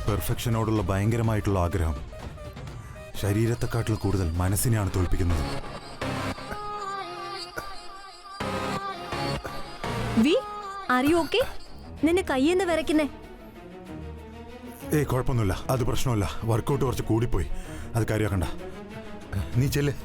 പെർഫെക്ഷനോടുള്ള ഭയങ്കരമായിട്ടുള്ള ആഗ്രഹം ശരീരത്തെക്കാട്ടിൽ കൂടുതൽ മനസ്സിനെയാണ് തോൽപ്പിക്കുന്നത്. നിന്നെ കയ്യെന്ന് വിറയ്ക്കുന്നേ? കുഴപ്പമൊന്നുമില്ല, അത് പ്രശ്നമില്ല. വർക്കൗട്ട് കുറച്ച് കൂടിപ്പോയി, അത് കാര്യമാക്കണ്ട. നീ ചെല്ല്.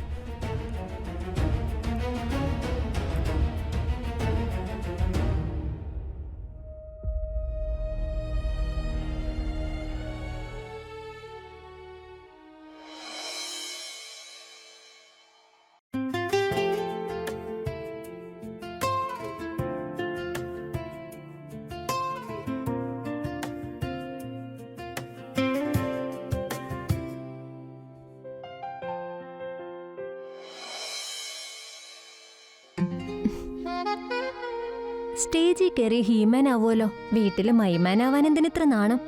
സ്റ്റേജിൽ കയറി ഹീമാനാവുമല്ലോ, വീട്ടില് മൈമാനാവാൻ എന്തിനിത്ര നാണം?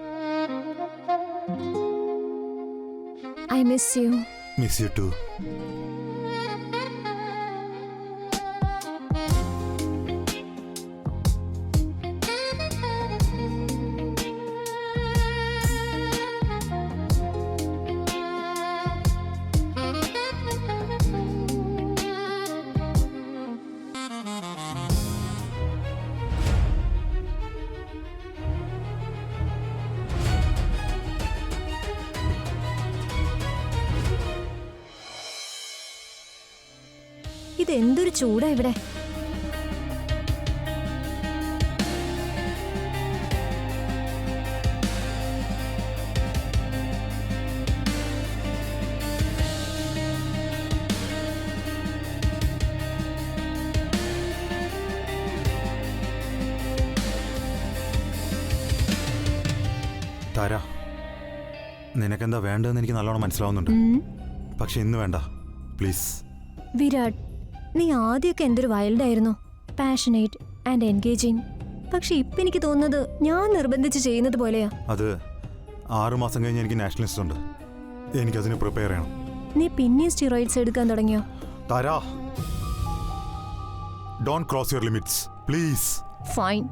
I miss you. Miss you too. ഇതെന്തൊരു ചൂടാ ഇവിടെ. താര, നിനക്കെന്താ വേണ്ടതെന്ന് എനിക്ക് നല്ലോണം മനസ്സിലാവുന്നുണ്ട്. പക്ഷെ ഇന്ന് വേണ്ട, പ്ലീസ്. വിരാട്, നീ ആദ്യമൊക്കെ എന്തൊരു വൈൽഡായിരുന്നു, പാഷനേറ്റ് ആൻഡ് എൻഗേജിങ്. പക്ഷെ ഇപ്പൊ എനിക്ക് തോന്നുന്നത് ഞാൻ നിർബന്ധിച്ച് ചെയ്യുന്നത് പോലെയാ. അത് 6 മാസം കഴിഞ്ഞ് എനിക്ക് നാഷണലിസ്റ്റ് ഉണ്ട്, എനിക്കതിന് പ്രിപ്പയർ ചെയ്യണം. നീ പിന്നെ സ്റ്റിറോയിഡ്സ് എടുക്കാൻ തുടങ്ങിയോ? Tara, don't cross your limits, please. Fine.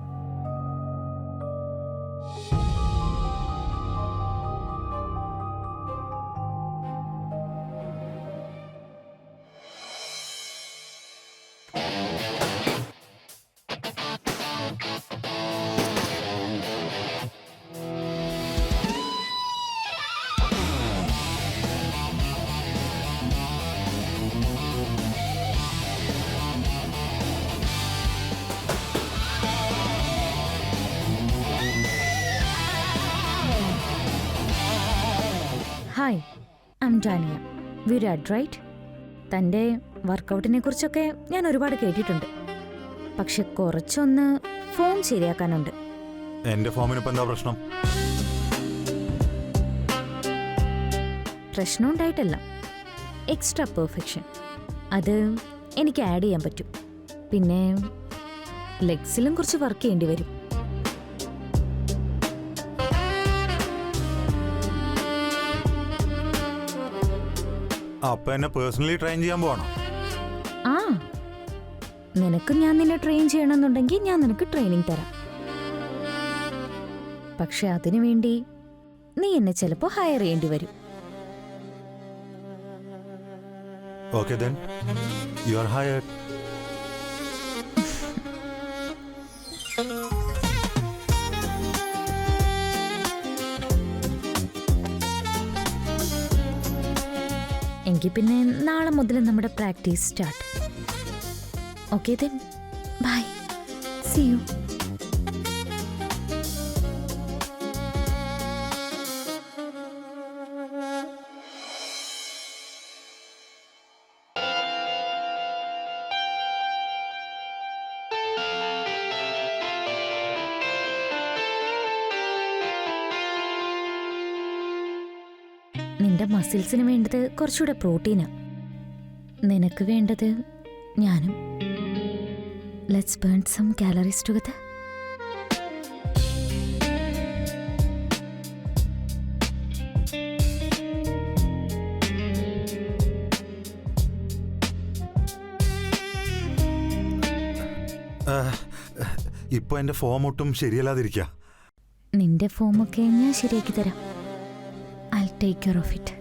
Hi, I am Dania. Virat right? തൻ്റെ വർക്കൗട്ടിനെ കുറിച്ചൊക്കെ ഞാൻ ഒരുപാട് കേട്ടിട്ടുണ്ട്. പക്ഷെ കുറച്ചൊന്ന് ഫോം ശരിയാക്കാനുണ്ട്. എന്റെ ഫോമിനിപ്പോ എന്താ പ്രശ്നം? പ്രശ്നം ഉണ്ടായിട്ടല്ല, എക്സ്ട്രാ പെർഫെക്ഷൻ. അത് എനിക്ക് ആഡ് ചെയ്യാൻ പറ്റും. പിന്നെ ലെഗ്സിലും കുറച്ച് വർക്ക് ചെയ്യേണ്ടി വരും. അപ്പൊ എന്നെ പേഴ്സണലി ട്രെയിൻ ചെയ്യാൻ പോകണം? ആ, നിനക്ക് ഞാൻ നിന്നെ ട്രെയിൻ ചെയ്യണമെന്നുണ്ടെങ്കിൽ ഞാൻ നിനക്ക് ട്രെയിനിങ് തരാം. പക്ഷെ അതിനു വേണ്ടി നീ എന്നെ ചിലപ്പോൾ ഹയർ ചെയ്യേണ്ടി വരും. Okay then, you are hired. എങ്കിൽ പിന്നെ നാളെ മുതൽ നമ്മുടെ practice start. Okay then, bye, see you. നിന്റെ മസിൽസിന് വേണ്ടത് കുറച്ചുകൂടെ പ്രോട്ടീനാ. നിനക്ക് വേണ്ടത് ഞാനും. Let's burn some calories together. ഇപ്പൊ എന്റെ ഫോം ഒട്ടും ശരിയല്ലാതിരിക്കുക. നിന്റെ ഫോമൊക്കെ ഞാൻ ശരിയാക്കി തരാം. I take care of it.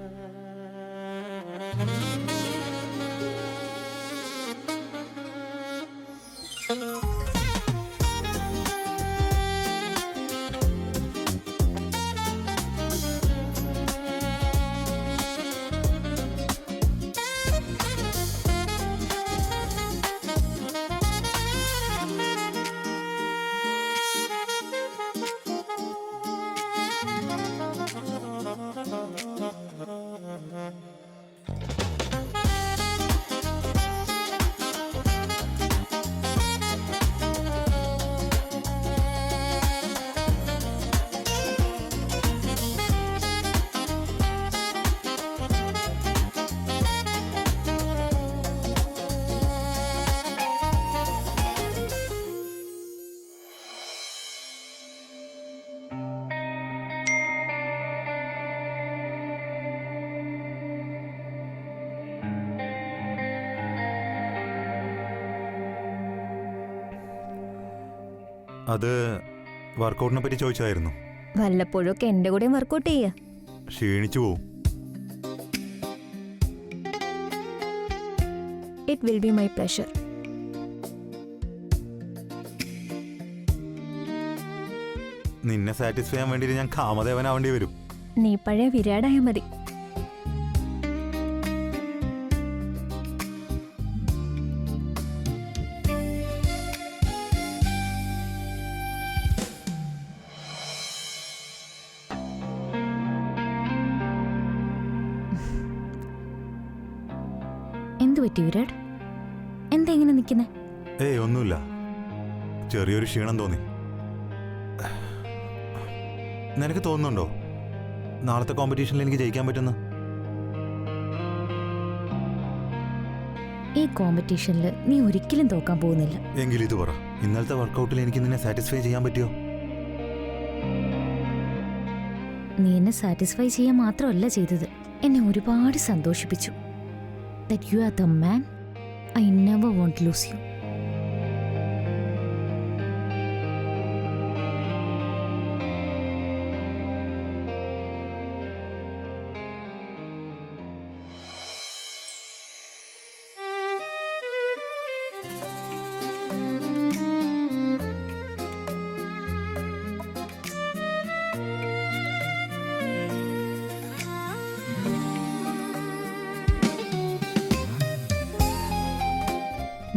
അത് വർക്കൗട്ടിനെ പറ്റി ചോദിച്ചായിരുന്നു. വല്ലപ്പോഴൊക്കെ എന്റെ കൂടെയും വർക്കൗട്ട് ചെയ്യ. ക്ഷീണിച്ചു പോവും. It will be my pleasure. നിന്നെ സാറ്റിസ്ഫൈ ചെയ്യാൻ വേണ്ടി ഞാൻ കാമദേവനാവേണ്ടി വരും. നീ പഴയ വിരാടായ മതി. എന്തു പറ്റി വിരാട്? എന്താ ഇങ്ങനെ നിൽക്കുന്നേ? ഏയ് ഒന്നുമില്ല, ചെറിയൊരു ക്ഷീണം തോന്നി. നിനക്ക് തോന്നുന്നുണ്ടോ നാളത്തെ കോമ്പറ്റീഷനിൽ എനിക്ക് ജയിക്കാൻ പറ്റുന്നു? ഈ കോമ്പറ്റീഷനിൽ നീ ഒരിക്കലും തോക്കാൻ പോകുന്നില്ല. എങ്കിൽ ഇത് പറ, ഇന്നലത്തെ വർക്കൗട്ടിൽ എനിക്ക് നിന്നെ സാറ്റിസ്ഫൈ ചെയ്യാൻ പറ്റിയോ? നീ എന്നെ സാറ്റിസ്ഫൈ ചെയ്യാൻ മാത്രമല്ല ചെയ്തത്, എന്നെ ഒരുപാട് സന്തോഷിപ്പിച്ചു. That you are the man I never want to lose you.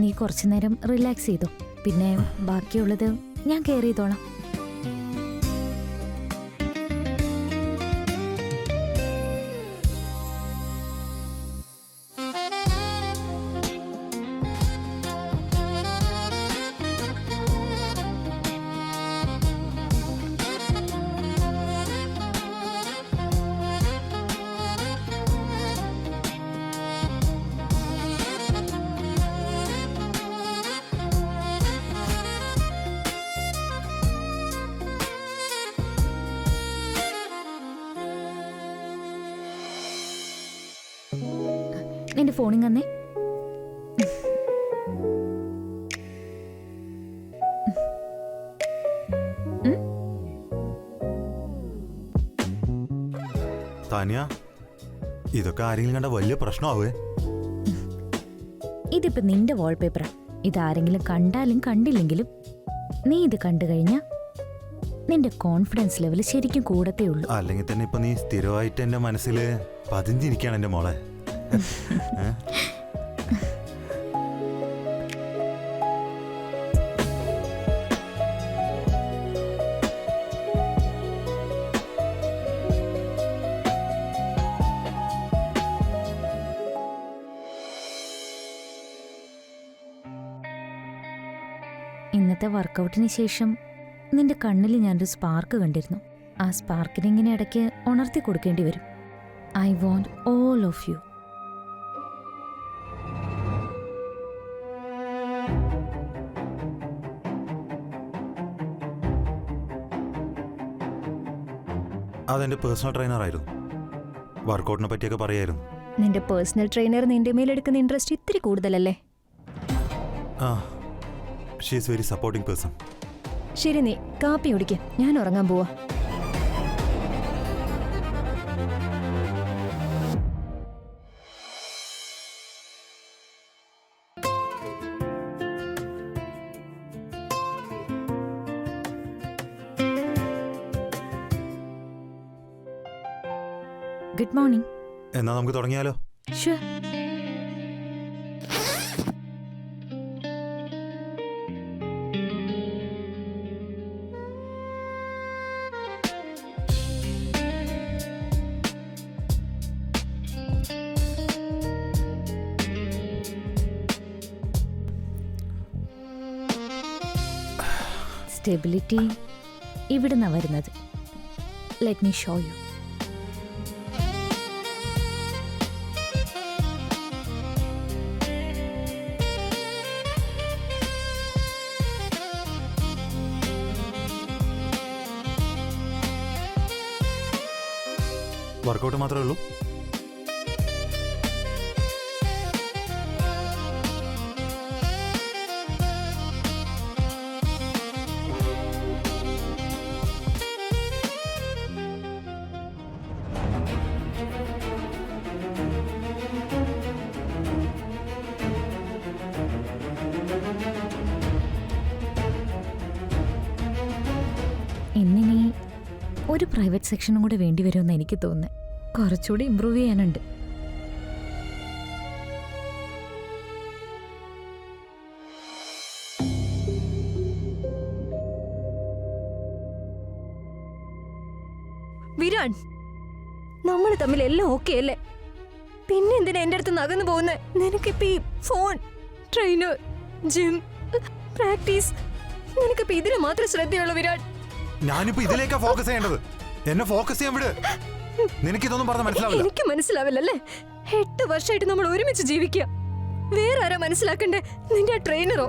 നീ കുറച്ചു നേരം റിലാക്സ് ചെയ്തോ, പിന്നെ ബാക്കിയുള്ളത് ഞാൻ കെയർ ചെയ്തോളാം. നിന്റെ ഫോണിൽ തന്നെ താനിയ, ഇതൊക്കെ ആരെങ്കിലും കണ്ട വലിയ പ്രശ്നമാവേ. ഇതിപ്പോ നിന്റെ വാൾപേപ്പറാ. ഇതാരെങ്കിലും കണ്ടാലും കണ്ടില്ലെങ്കിലും നീ ഇത് കണ്ടു കഴിഞ്ഞാ നിന്റെ കോൺഫിഡൻസ് ലെവൽ ശരിക്കും കൂടത്തേ ഉള്ളൂ. അല്ലെങ്കിൽ തന്നെ ഇപ്പൊ നീ സ്ഥിരമായിട്ട് എന്റെ മനസ്സിൽ പതിഞ്ഞിരിക്കുകയാണ് എന്റെ മോളെ. ഇന്നത്തെ വർക്കൗട്ടിന് ശേഷം നിന്റെ കണ്ണിൽ ഞാനൊരു സ്പാർക്ക് കണ്ടിരുന്നു. ആ സ്പാർക്കിനെ ഇങ്ങനെ ഇടയ്ക്ക് ഉണർത്തി കൊടുക്കേണ്ടി വരും. I want all of you. അതെൻ്റെ പേഴ്സണൽ ട്രെയിനറായിരുന്നു. വർക്കൗട്ടിനെ പറ്റിയൊക്കെ പറയായിരുന്നു. നിന്റെ പേഴ്സണൽ ട്രെയിനർ നിന്റെ മേലെടുക്കുന്ന ഇൻട്രസ്റ്റ് ഇത്തിരി കൂടുതലല്ലേ? ആ, she is very supporting person. ശരി, നീ കാപ്പി കുടിക്ക്, ഞാൻ ഉറങ്ങാൻ പോവാ. Good morning. എന്നാ നമുക്ക് തുടങ്ങിയാലോ? ഷുവർ. സ്റ്റെബിലിറ്റി ഇവിടുന്നാണ് വരുന്നത്. Let me show you. Workout മാത്രമേ ഉള്ളൂ? ഇന്നിനി ഒരു പ്രൈവറ്റ് സെക്ഷനും കൂടെ വേണ്ടി വരുമെന്ന് എനിക്ക് തോന്നുന്നു. കുറച്ചുകൂടി ഇമ്പ്രൂവ് ചെയ്യാനുണ്ട്. വിരാട്, നമ്മൾ തമ്മിൽ എല്ലാം ഓക്കെ അല്ലേ? പിന്നെ എന്തിനാ എന്റെ അടുത്ത് നകന്നു പോകുന്നേ? നിനക്കിപ്പോ ഈ ഫോൺ, ട്രെയിനർ, ജിം, പ്രാക്ടീസ്, നിനക്കിപ്പോ ഇതിന് മാത്രം ശ്രദ്ധയുള്ളൂ വിരാട്. ഞാനിപ്പോ ഇതിലേക്കാ ഫോക്കസ് ചെയ്യേണ്ടത്. എന്നെ ഫോക്കസ് ചെയ്യാൻ വിട്. നിനക്കിതൊന്നും പറഞ്ഞ മനസ്സിലാവില്ല. എനിക്ക് മനസ്സിലാവില്ലല്ലേ? 8 വർഷമായിട്ട് നമ്മൾ ഒരുമിച്ച് ജീവിക്കുക. വേറെ ആരാ മനസ്സിലാക്കണ്ടേ? നിന്റെ ആ ട്രെയിനറോ?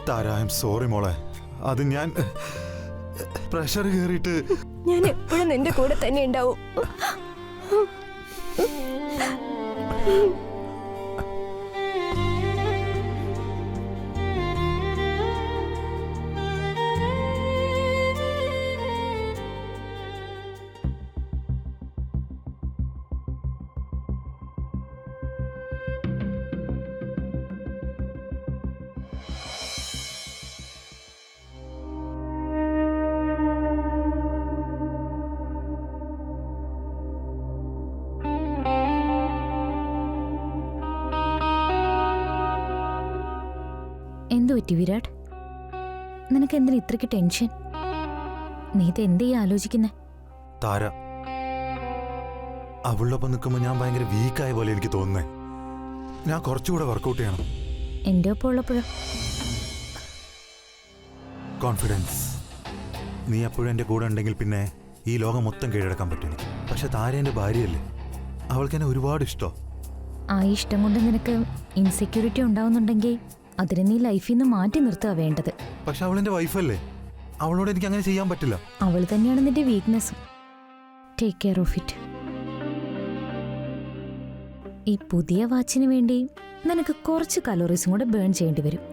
താര, ഐ എം സോറി മോളെ. അത് ഞാൻ പ്രഷർ കയറിയിട്ട്. ഞാൻ എപ്പോഴും നിന്റെ കൂടെ തന്നെ ഉണ്ടാവും. എന്തു പറ്റി വിരാട്? നിനക്ക് എന്തിനാ ഇത്രയ്ക്ക് ടെൻഷൻ? നീ ഇത് എന്തേ ആലോചിക്കുന്നേ? താര, അവളൊപ്പം നിൽക്കുമ്പോൾ ഞാൻ ഭയങ്കര വീക്കായ പോലെ എനിക്ക് തോന്നുന്നേ. ഞാൻ കുറച്ചുകൂടെ വർക്കൗട്ട് ചെയ്യണം. എൻ്റെ ഒപ്പം ഉള്ളപ്പോഴോ? കോൺഫിഡൻസ്. നീ എപ്പോഴും എൻ്റെ കൂടെ ഉണ്ടെങ്കിൽ പിന്നെ ഈ ലോകം മൊത്തം കീഴടക്കാൻ പറ്റും എനിക്ക്. പക്ഷെ താര എൻ്റെ ഭാര്യയല്ലേ, അവൾക്ക് എന്നെ ഒരുപാട് ഇഷ്ടം. ആ ഇഷ്ടം കൊണ്ട് നിനക്ക് ഇൻസെക്യൂരിറ്റി ഉണ്ടാവുന്നുണ്ടെങ്കിൽ അതിനെ നീ ലൈഫിൽ നിന്ന് മാറ്റി നിർത്തുക വേണ്ടത്. പക്ഷെ അവളെൻ്റെ വൈഫല്ലേ, അവളോട് എനിക്ക് അങ്ങനെ ചെയ്യാൻ പറ്റില്ല. അവൾ തന്നെയാണ് നിന്റെ വീക്ക്നെസ്സും. Take care of it. ഈ പുതിയ വാച്ചിന് വേണ്ടി നിനക്ക് കുറച്ച് കലോറീസും കൂടെ ബേൺ ചെയ്യേണ്ടി വരും.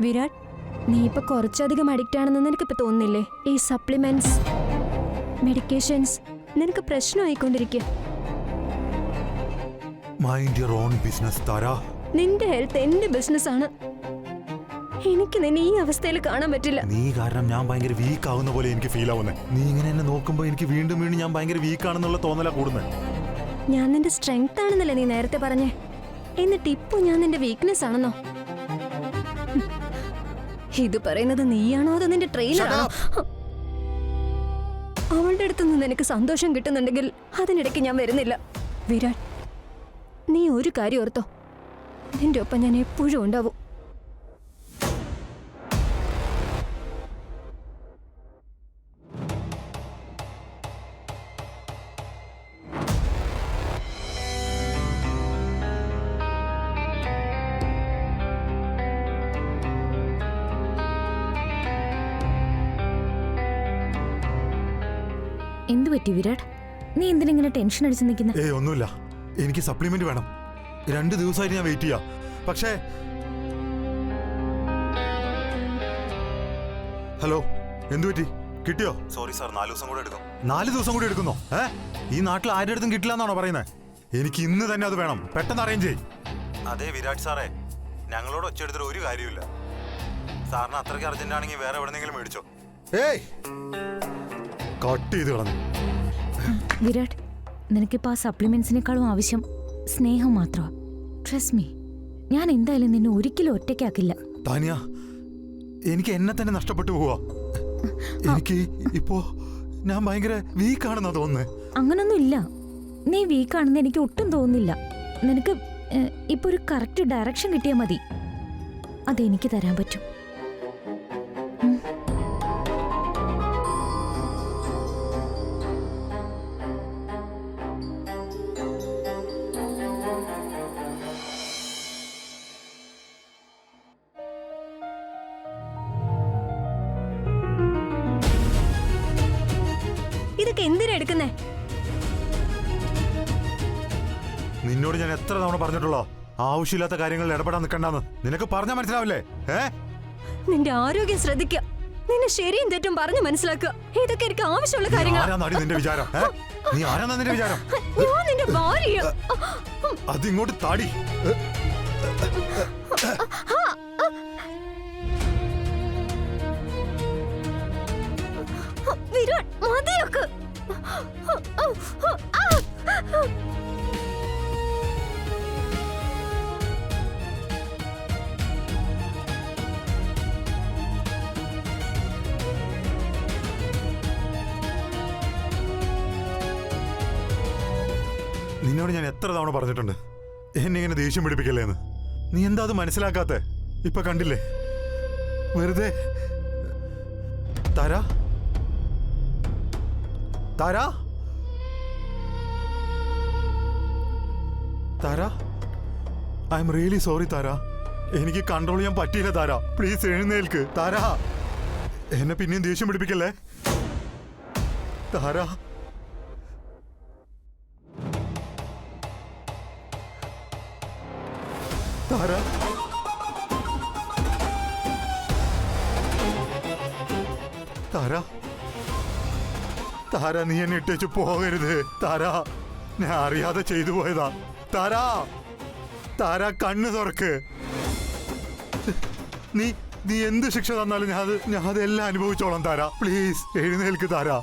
വിരാട്, നീ ഇപ്പൊ കുറച്ചധികം അഡിക്റ്റ് ആണെന്ന് നിനക്കിപ്പോ തോന്നുന്നില്ലേ? ഈ സപ്ലിമെന്റ്സ്, മെഡിക്കേഷൻസ് നിനക്ക് പ്രശ്നമായിക്കൊണ്ടിരിക്കുക. മൈൻഡ് യുവർ ഓൺ ബിസിനസ് താര. നിന്റെ ഹെൽത്ത് എന്റെ ബിസിനസ് ആണ്. എനിക്ക് നിന്നെ ഈ അവസ്ഥയിൽ കാണാൻ പറ്റില്ല. നീ കാരണം ഞാൻ ഭയങ്കര വീക്ക് ആവുന്ന പോലെ എനിക്ക് ഫീൽ ആവുന്നത്. നീ ഇങ്ങനെ എന്നെ നോക്കുമ്പോ എനിക്ക് വീണ്ടും വീണ്ടും ഞാൻ ഭയങ്കര വീക്ക് ആണെന്നുള്ള തോന്നലാ കൂടുന്നത്. ഞാൻ നിന്റെ സ്ട്രെങ്ത് ആണെന്നല്ലേ നീ നേരത്തെ പറഞ്ഞേ? എന്നിട്ട് ഇപ്പൊ ഞാൻ നിന്റെ വീക്ക്നെസ് ആണെന്നോ? ഇത് പറയുന്നത് നീയാണോ അതോ നിന്റെ ട്രെയിനറാണോ? അവളുടെ അടുത്തുനിന്ന് നിനക്ക് സന്തോഷം കിട്ടുന്നുണ്ടെങ്കിൽ അതിനിടയ്ക്ക് ഞാൻ വരുന്നില്ല. വിരാട്, നീ ഒരു കാര്യം ഓർത്തോ, നിന്റെ ഒപ്പം ഞാൻ എപ്പോഴും ഉണ്ടാവും. എന്തു പറ്റി വിരാട്? നീ എന്തിനിങ്ങനെ ടെൻഷൻ അടിച്ച് നിൽക്കുന്ന? ഒന്നുമില്ല, എനിക്ക് സപ്ലിമെന്റ് വേണം. 2 ദിവസമായിട്ട് ഞാൻ വെയിറ്റ് ചെയ്യാം. പക്ഷേ ഹലോ, എന്തു പറ്റി? കിട്ടിയോ? സോറി സാർ, 4 ദിവസം കൂടെ എടുക്കും. 4 ദിവസം കൂടി എടുക്കുന്നോ? ഈ നാട്ടിൽ ആരുടെ അടുത്തും കിട്ടില്ല എന്നാണോ പറയുന്നത്? എനിക്ക് ഇന്ന് തന്നെ അത് വേണം. പെട്ടെന്ന് അറേഞ്ച് ചെയ്യ്. അതെ വിരാട് സാറേ, ഞങ്ങളോട് ഒച്ചെടുത്തിട്ട് ഒരു കാര്യമില്ല. സാറിന് അത്രയ്ക്ക് അർജന്റ് ആണെങ്കിൽ വേറെ എവിടെന്നെങ്കിലും മേടിച്ചോ. കട്ട് ചെയ്ത് കളഞ്ഞു. വിരാട്, നിനക്കിപ്പോൾ ആ സപ്ലിമെന്റ്സിനേക്കാളും ആവശ്യം സ്നേഹം മാത്രമാ. ട്രസ്റ്റ് മീ, ഞാൻ എന്തായാലും നിന്നെ ഒരിക്കലും ഒറ്റയ്ക്കാക്കില്ല. താനിയ, എനിക്ക് എന്നെ തന്നെ നഷ്ടപ്പെട്ടു പോവാ. എനിക്ക് ഇപ്പോ ഞാൻ ഭയങ്കര വീക്കാണെന്നാ തോന്നുന്നത്. അങ്ങനൊന്നും ഇല്ല, നീ വീക്കാണെന്ന് എനിക്ക് ഒട്ടും തോന്നുന്നില്ല. നിനക്ക് ഇപ്പൊ ഒരു കറക്റ്റ് ഡയറക്ഷൻ കിട്ടിയാൽ മതി. അതെനിക്ക് തരാൻ പറ്റും. ഇതൊക്കെ എന്തിനാ എടുക്കുന്നേ? നിന്നോട് ഞാൻ എത്ര തവണ പറഞ്ഞിട്ടുള്ളോ ആവശ്യമില്ലാത്ത കാര്യങ്ങളിൽ ഇടപെടാൻ നിൽക്കണ്ടെന്ന്? നിനക്ക് പറഞ്ഞാൽ മനസ്സിലാവില്ലേ? നിന്റെ ആരോഗ്യം ശ്രദ്ധിക്കുക, നിന്നെ ശരിയും തെറ്റും പറഞ്ഞു മനസ്സിലാക്കുക. ഇതൊക്കെ എനിക്ക് ആവശ്യമുള്ള കാര്യങ്ങളാണ്. നിന്റെ വിചാരം നീ ആരാന്നാ നിന്റെ വിചാരം? ഞാൻ നിന്റെ ഭാര്യ. അതിങ്ങോട്ട് താടി. വിരാട്, മതിയൊക്കെ. നിന്നോട് ഞാൻ എത്ര തവണ പറഞ്ഞിട്ടുണ്ട് എന്നെ ഇങ്ങനെ ദേഷ്യം പിടിപ്പിക്കല്ലേന്ന്? നീ എന്താ അത് മനസ്സിലാക്കാത്തെ? ഇപ്പൊ കണ്ടില്ലേ, വെറുതെ. താര, താര, താര, ഐ എം റിയലി സോറി താര. എനിക്ക് കൺട്രോൾ ചെയ്യാൻ പറ്റിയില്ല താര. പ്ലീസ് എഴുന്നേൽക്ക് താര. എന്നെ പിന്നെയും ദേഷ്യം പിടിപ്പിക്കല്ലേ താര. താര, താര, താര, നീ എന്നെ ഇട്ടേച്ച് പോകരുത് താര. ഞാൻ അറിയാതെ ചെയ്തു പോയതാ താര. താര, കണ്ണ് തുറക്ക്. നീ നീ എന്ത് ശിക്ഷ തന്നാലും ഞാൻ അതെല്ലാം അനുഭവിച്ചോളാം താര. പ്ലീസ് എഴുന്നേൽക്ക് താര.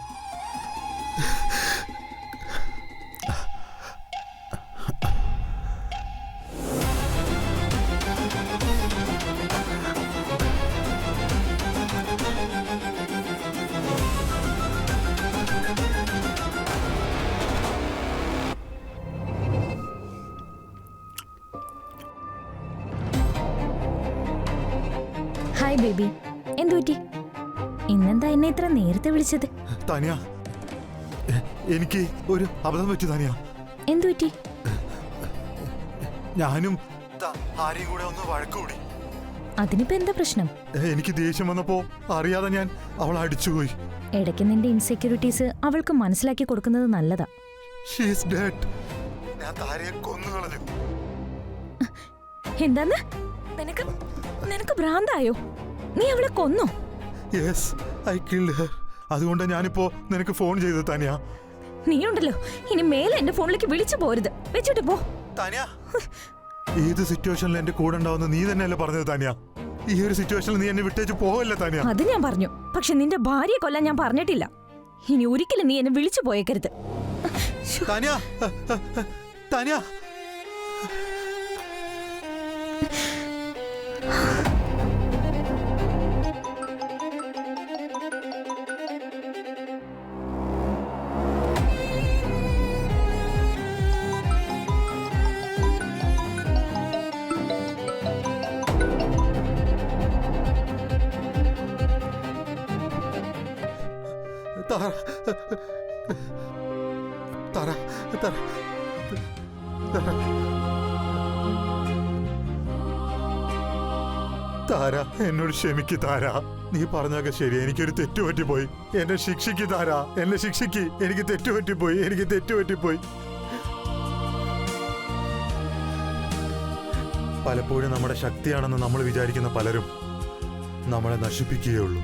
ഹായ് ബേബി, എന്തു പറ്റി? ഇന്നെന്താ എന്നെ ഇത്ര നേരത്തെ വിളിച്ചത്? താനിയ, എനിക്ക് ഒരു അബദ്ധം പറ്റി താനിയ. എന്തു പറ്റി? ഞാനും ആരെയും കൂടെ ഒന്ന് വഴക്കുകൂടി. അതിനിപ്പോ എന്താ പ്രശ്നം? എനിക്ക് ദേഷ്യം വന്നപ്പോ അറിയാതെ ഞാൻ അവളെ അടിച്ചുപോയി. ഇടയ്ക്ക് നിന്റെ ഇൻസെക്യൂരിറ്റീസ് അവൾക്ക് മനസ്സിലാക്കി കൊടുക്കുന്നത് നല്ലതാ. She is dead. ഞാൻ താരയെ കൊന്നുകളഞ്ഞു. എന്താന്ന്? നിനക്ക് നിനക്ക് ഭ്രാന്തായോ? നീ അവളെ കൊന്നോ? Yes, I killed her. അതുകൊണ്ട് ഞാനിപ്പോ നിനക്ക് ഫോൺ ചെയ്തു താനിയ. നീ ഉണ്ടല്ലോ, ഇനി മേലെ എന്റെ ഫോണിലേക്ക് വിളിച്ചു പോരുത്. വെച്ചിട്ട് പോ. താനിയ, ഏത് സിറ്റുവേഷനിൽ എന്റെ കൂടെ ഉണ്ടാവുന്ന നീ തന്നെയല്ലേ പറഞ്ഞത് താനിയ? ഈ ഒരു സിറ്റുവേഷനിൽ നീ എന്നെ വിട്ടേച്ച് പോവല്ലേ താനിയ? അത് ഞാൻ പറഞ്ഞു, പക്ഷെ നിന്റെ ഭാര്യയെ കൊല്ലാൻ ഞാൻ പറഞ്ഞിട്ടില്ല. ഇനി ഒരിക്കലും നീ എന്നെ വിളിച്ചു പോയേക്കരുത്. താനിയ, താനിയ. താര, താര, താര, താര. താര, എന്നോട് ക്ഷമിക്ക് താര. നീ പറഞ്ഞൊക്കെ ശരി, എനിക്കൊരു തെറ്റുപറ്റിപ്പോയി. എന്നെ ശിക്ഷിക്ക് താര, എന്നെ ശിക്ഷിക്ക്. എനിക്ക് തെറ്റുപറ്റിപ്പോയി, എനിക്ക് തെറ്റുപറ്റിപ്പോയി. പലപ്പോഴും നമ്മുടെ ശക്തിയാണെന്ന് നമ്മൾ വിചാരിക്കുന്ന പലരും നമ്മളെ നശിപ്പിക്കുകയുള്ളൂ.